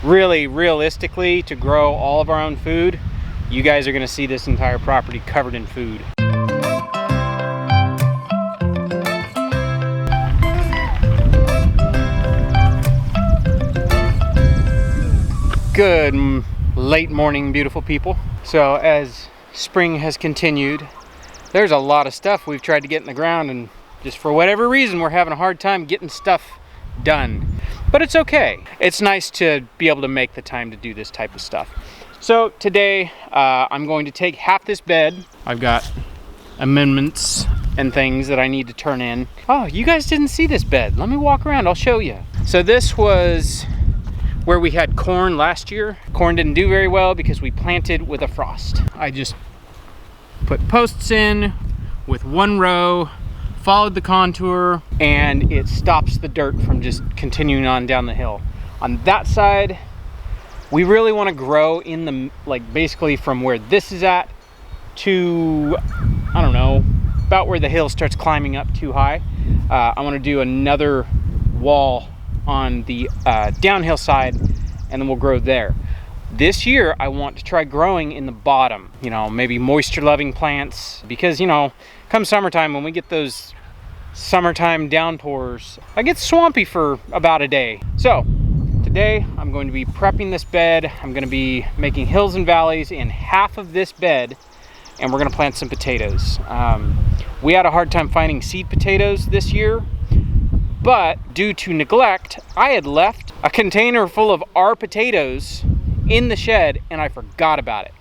really realistically, to grow all of our own food, you guys are gonna see this entire property covered in food. Good late morning, beautiful people. So as spring has continued, there's a lot of stuff we've tried to get in the ground, and just for whatever reason, we're having a hard time getting stuff done. But it's okay. It's nice to be able to make the time to do this type of stuff. So today, I'm going to take half this bed. I've got amendments and things that I need to turn in. Oh, you guys didn't see this bed. Let me walk around, I'll show you. So this was where we had corn last year. Corn didn't do very well because we planted with a frost. I just put posts in with one row, followed the contour, and it stops the dirt from just continuing on down the hill. On that side, we really want to grow in the, like basically from where this is at to, I don't know, about where the hill starts climbing up too high. I want to do another wall on the downhill side, and then we'll grow there. This year, I want to try growing in the bottom, you know, maybe moisture loving plants, because, you know, come summertime, when we get those summertime downpours, I get swampy for about a day. So today I'm going to be prepping this bed. I'm going to be making hills and valleys in half of this bed, and we're going to plant some potatoes. We had a hard time finding seed potatoes this year, but due to neglect, I had left a container full of our potatoes in the shed, and I forgot about it.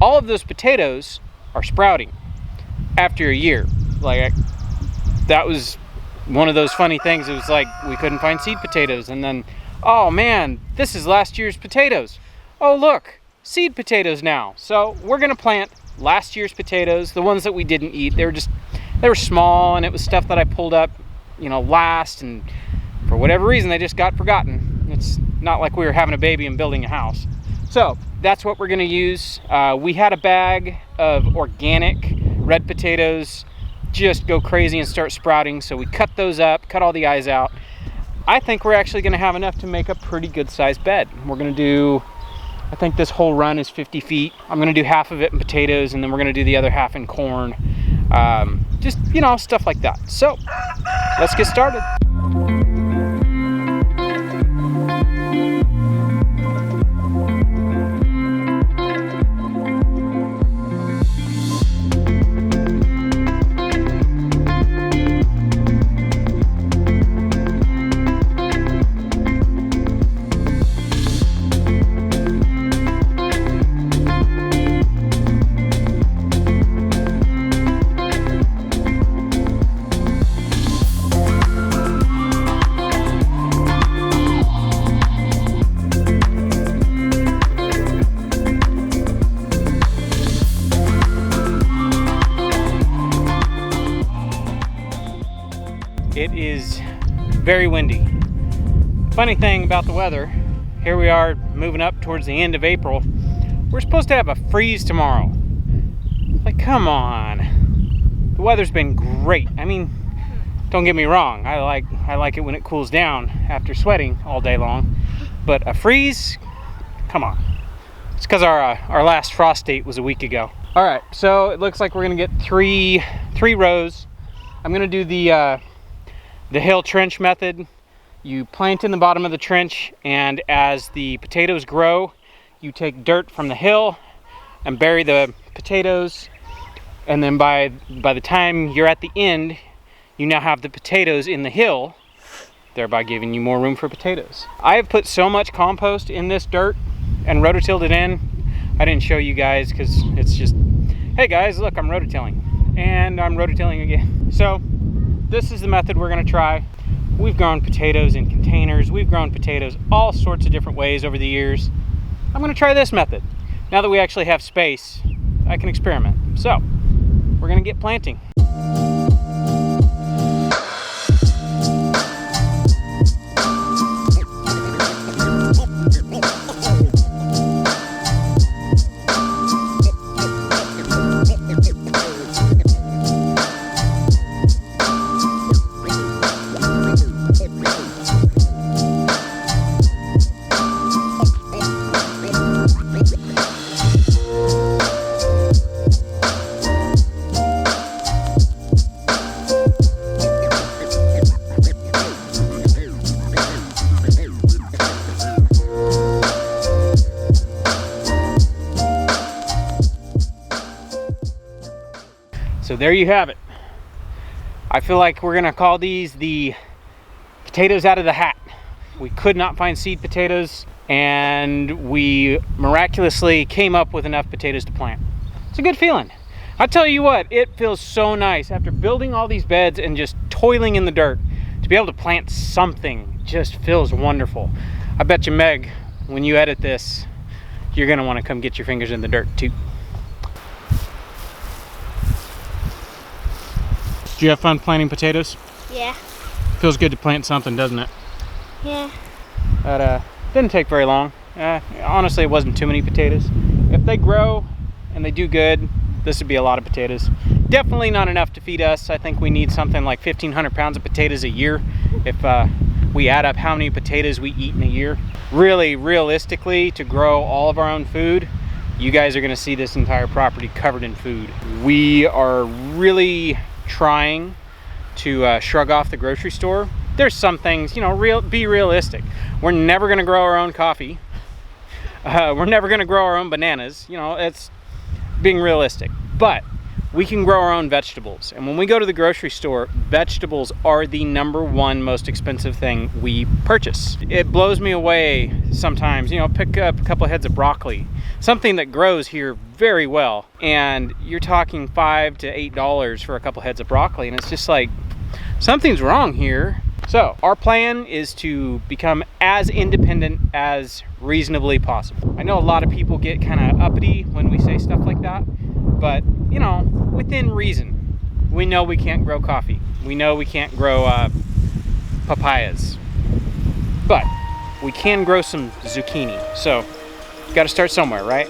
All of those potatoes are sprouting after a year. Like, that was one of those funny things. It was like we couldn't find seed potatoes, and then, oh man, this is last year's potatoes. Oh look, seed potatoes now. So we're gonna plant last year's potatoes, the ones that we didn't eat. They were small, and it was stuff that I pulled up, you know, last, and for whatever reason they just got forgotten. It's not like we were having a baby and building a house. So that's what we're gonna use. We had a bag of organic red potatoes just go crazy and start sprouting, so we cut those up, cut all the eyes out. I think we're actually gonna have enough to make a pretty good sized bed. We're gonna do, I think this whole run is 50 feet. I'm gonna do half of it in potatoes, and then we're gonna do the other half in corn. Just, you know, stuff like that. So let's get started. It is very windy. Funny thing about the weather, here we are moving up towards the end of April. We're supposed to have a freeze tomorrow. Like, come on. The weather's been great. I mean, don't get me wrong, I like it when it cools down after sweating all day long. But a freeze? Come on. It's because our last frost date was a week ago. All right, so it looks like we're gonna get three rows. I'm gonna do the hill trench method. You plant in the bottom of the trench, and as the potatoes grow, you take dirt from the hill and bury the potatoes, and then by the time you're at the end, you now have the potatoes in the hill, thereby giving you more room for potatoes. I have put so much compost in this dirt and rototilled it in. I didn't show you guys because it's just, hey guys, look, I'm rototilling, and I'm rototilling again. So this is the method we're gonna try. We've grown potatoes in containers. We've grown potatoes all sorts of different ways over the years. I'm gonna try this method. Now that we actually have space, I can experiment. So, we're gonna get planting. So there you have it. I feel like we're gonna call these the potatoes out of the hat. We could not find seed potatoes, and we miraculously came up with enough potatoes to plant. It's a good feeling. I'll tell you what, it feels so nice after building all these beds and just toiling in the dirt. To be able to plant something just feels wonderful. I bet you, Meg, when you edit this, you're gonna wanna come get your fingers in the dirt too. Did you have fun planting potatoes? Yeah. Feels good to plant something, doesn't it? Yeah. But didn't take very long. Honestly, it wasn't too many potatoes. If they grow and they do good, this would be a lot of potatoes. Definitely not enough to feed us. I think we need something like 1,500 pounds of potatoes a year if we add up how many potatoes we eat in a year. Really, realistically, to grow all of our own food, you guys are gonna see this entire property covered in food. We are really trying to shrug off the grocery store. There's some things, you know, be realistic. We're never gonna grow our own coffee. We're never gonna grow our own bananas. You know, it's being realistic. But we can grow our own vegetables. And when we go to the grocery store, vegetables are the #1 most expensive thing we purchase. It blows me away sometimes, you know, pick up a couple of heads of broccoli, something that grows here very well, and you're talking $5 to $8 for a couple heads of broccoli, and it's just like, something's wrong here. So our plan is to become as independent as reasonably possible. I know a lot of people get kind of uppity when we say stuff like that, but you know, within reason. We know we can't grow coffee. We know we can't grow papayas, but we can grow some zucchini. So got to start somewhere, right?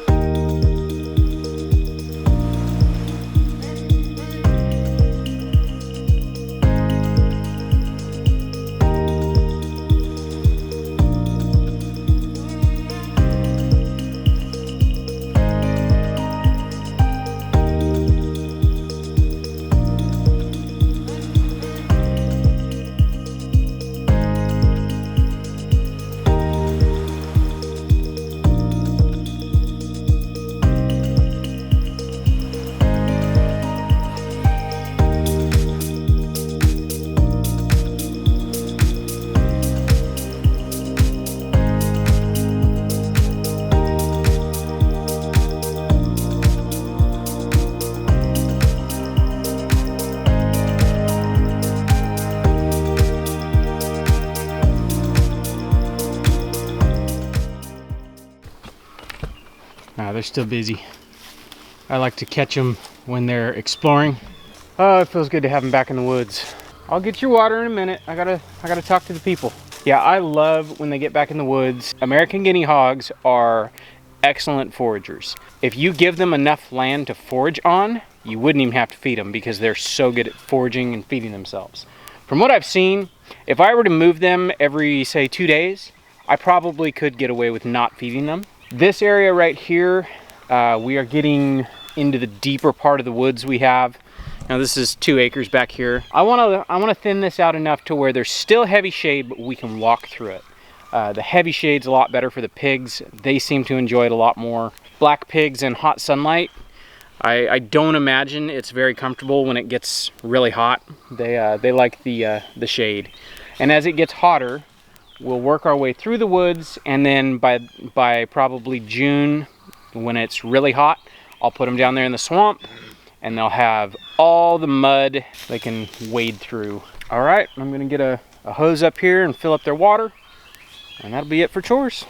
They're still busy. I like to catch them when they're exploring. Oh, it feels good to have them back in the woods. I'll get your water in a minute. I gotta talk to the people. Yeah, I love when they get back in the woods. American guinea hogs are excellent foragers. If you give them enough land to forage on, you wouldn't even have to feed them because they're so good at foraging and feeding themselves. From what I've seen, if I were to move them every, say, 2 days, I probably could get away with not feeding them. This area right here, we are getting into the deeper part of the woods we have. Now this is 2 acres back here. I wanna thin this out enough to where there's still heavy shade, but we can walk through it. The heavy shade's a lot better for the pigs. They seem to enjoy it a lot more. Black pigs in hot sunlight, I don't imagine it's very comfortable when it gets really hot. They like the shade. And as it gets hotter, we'll work our way through the woods, and then by probably June, when it's really hot, I'll put them down there in the swamp, and they'll have all the mud they can wade through. All right, I'm gonna get a hose up here and fill up their water, and that'll be it for chores.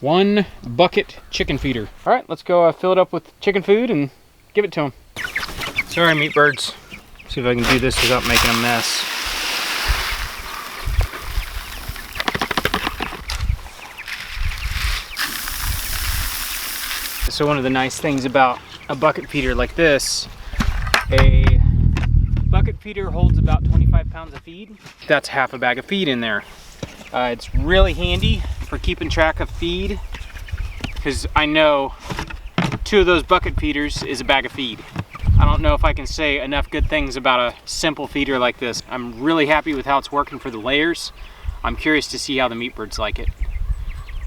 1 bucket chicken feeder. All right, let's go fill it up with chicken food and give it to them. Sorry, meat birds. See if I can do this without making a mess. So one of the nice things about a bucket feeder like this, a bucket feeder holds about 25 pounds of feed. That's half a bag of feed in there. It's really handy for keeping track of feed, because I know 2 of those bucket feeders is a bag of feed. I don't know if I can say enough good things about a simple feeder like this. I'm really happy with how it's working for the layers. I'm curious to see how the meat birds like it.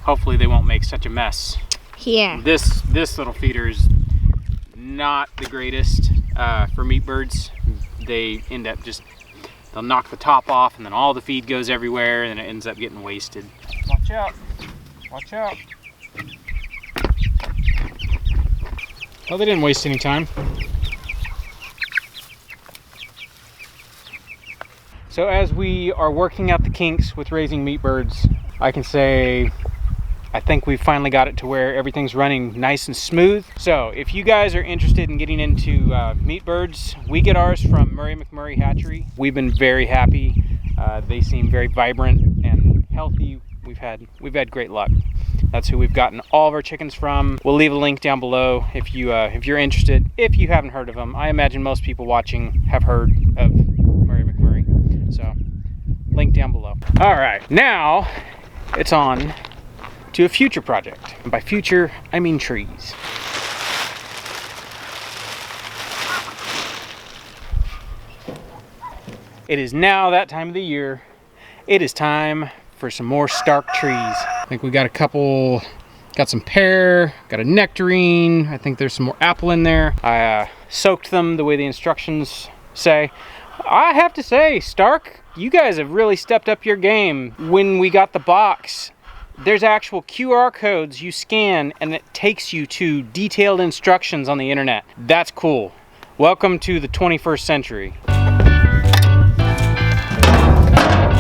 Hopefully they won't make such a mess. Yeah. This little feeder is not the greatest for meat birds. They end up they'll knock the top off and then all the feed goes everywhere and it ends up getting wasted. Watch out, watch out. Well, they didn't waste any time. So as we are working out the kinks with raising meat birds, I can say I think we've finally got it to where everything's running nice and smooth. So if you guys are interested in getting into meat birds, we get ours from Murray McMurray Hatchery. We've been very happy. They seem very vibrant and healthy. We've had great luck. That's who we've gotten all of our chickens from. We'll leave a link down below if you're interested. If you haven't heard of them, I imagine most people watching have heard of Murray McMurray. So link down below. All right, now it's on to a future project. And by future, I mean trees. It is now that time of the year. It is time for some more Stark trees. I think we got got some pear, got a nectarine. I think there's some more apple in there. I soaked them the way the instructions say. I have to say, Stark, you guys have really stepped up your game. When we got the box, there's actual QR codes you scan and it takes you to detailed instructions on the internet. That's cool. Welcome to the 21st century.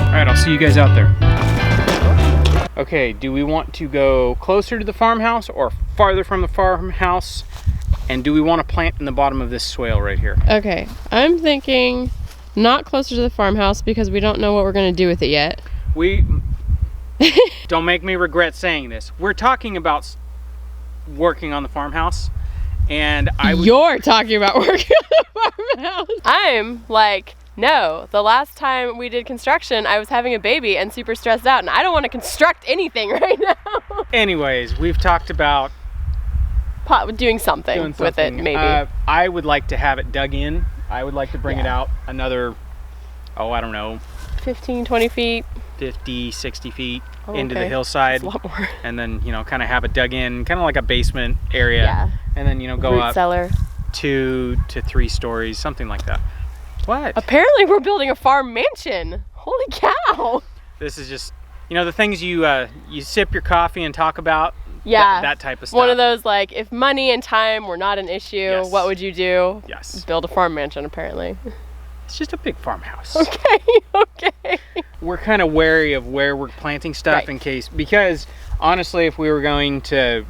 All right, I'll see you guys out there. Okay, do we want to go closer to the farmhouse or farther from the farmhouse? And do we want to plant in the bottom of this swale right here? Okay, I'm thinking not closer to the farmhouse because we don't know what we're going to do with it yet. Don't make me regret saying this. We're talking about working on the farmhouse, and You're talking about working on the farmhouse. I'm like, no. The last time we did construction, I was having a baby and super stressed out, and I don't want to construct anything right now. Anyways, we've talked about doing something with it, maybe. I would like to have it dug in. I would like to bring it out another, I don't know, 15, 20 feet. 50, 60 feet into the hillside. That's a lot more. And then, kind of have it dug in, kind of like a basement area. Yeah. And then, go root up cellar. 2 to 3 stories, something like that. What? Apparently we're building a farm mansion. Holy cow. This is just, the things you sip your coffee and talk about. Yeah. That type of stuff. One of those, like, if money and time were not an issue, what would you do? Yes. Build a farm mansion, apparently. It's just a big farmhouse. Okay. We're kind of wary of where we're planting stuff in case, because honestly, if we were going to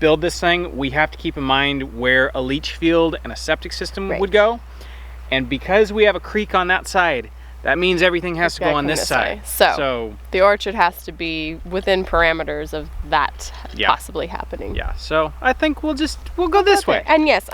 build this thing, we have to keep in mind where a leach field and a septic system would go. And because we have a creek on that side, that means everything has to go on this side. So the orchard has to be within parameters of that possibly happening. Yeah. So I think we'll go this way. And yes,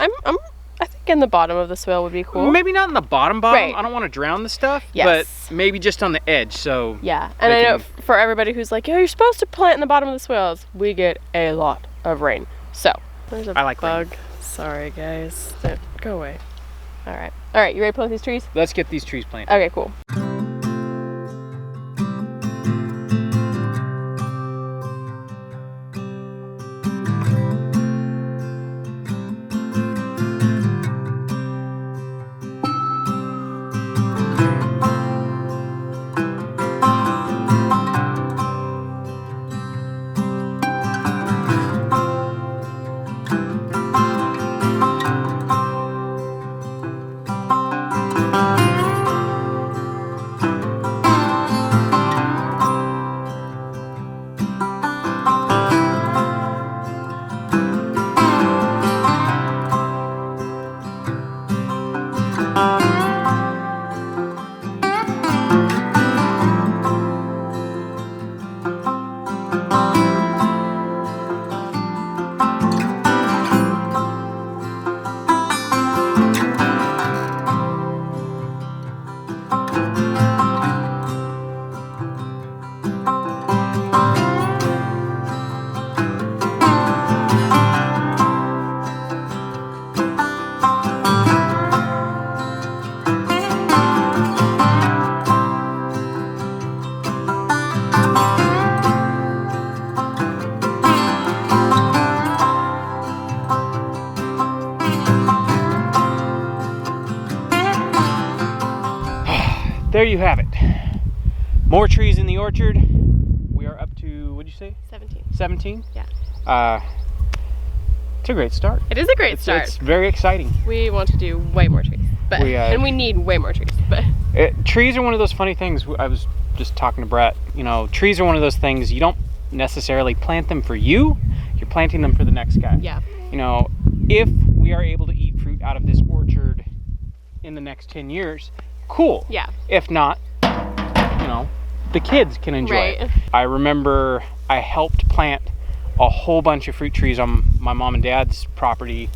I think in the bottom of the swale would be cool. Maybe not in the bottom. I don't want to drown the stuff, but maybe just on the edge. So yeah, and I know for everybody who's like, you're supposed to plant in the bottom of the swales, we get a lot of rain. So there's a bug. Rain. Sorry guys, go away. All right, you ready to plant these trees? Let's get these trees planted. Okay, cool. there you have it. More trees in the orchard. We are up to, what'd you say? 17. 17? Yeah. It's a great start. It is a great start. It's very exciting. We want to do way more trees, but and we need way more trees. But trees are one of those funny things. I was just talking to Brett. You know, trees are one of those things you don't necessarily plant them for you. You're planting them for the next guy. Yeah. You know, if we are able to eat fruit out of this orchard in the next 10 years, cool. Yeah. If not, you know, the kids can enjoy it. I remember I helped plant a whole bunch of fruit trees on my mom and dad's property,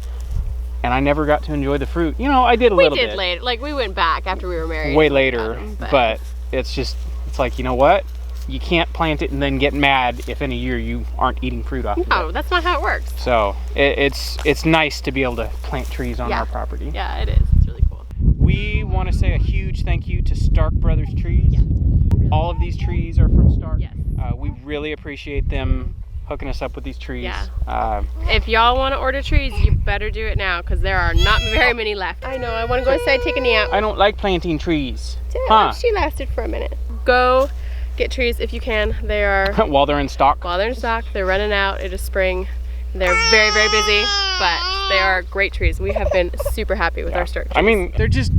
and I never got to enjoy the fruit. You know, I did a little bit. We did later. Like, we went back after we were married. Way later, but it's like, you know what? You can't plant it and then get mad if in a year you aren't eating fruit off of it. No, that's not how it works. So it's nice to be able to plant trees on our property. Yeah, it is. It's really cool. We want to say a huge thank you to Stark Brothers Trees. Yeah. Really. All of these trees are from Stark. Yes. We really appreciate them hooking us up with these trees. Yeah. If y'all want to order trees, you better do it now, because there are not very many left. I know. I want to go inside, take a nap. I don't like planting trees. Damn, she lasted for a minute. Go get trees if you can. They are while they're in stock. While they're in stock, they're running out. It is spring. They're very, very busy, but they are great trees. We have been super happy with our Stark trees. I mean, they're just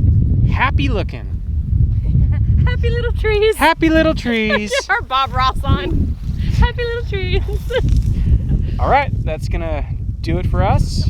happy looking. Happy little trees. Happy little trees. Our Bob Ross on. Happy little trees. All right, that's gonna do it for us.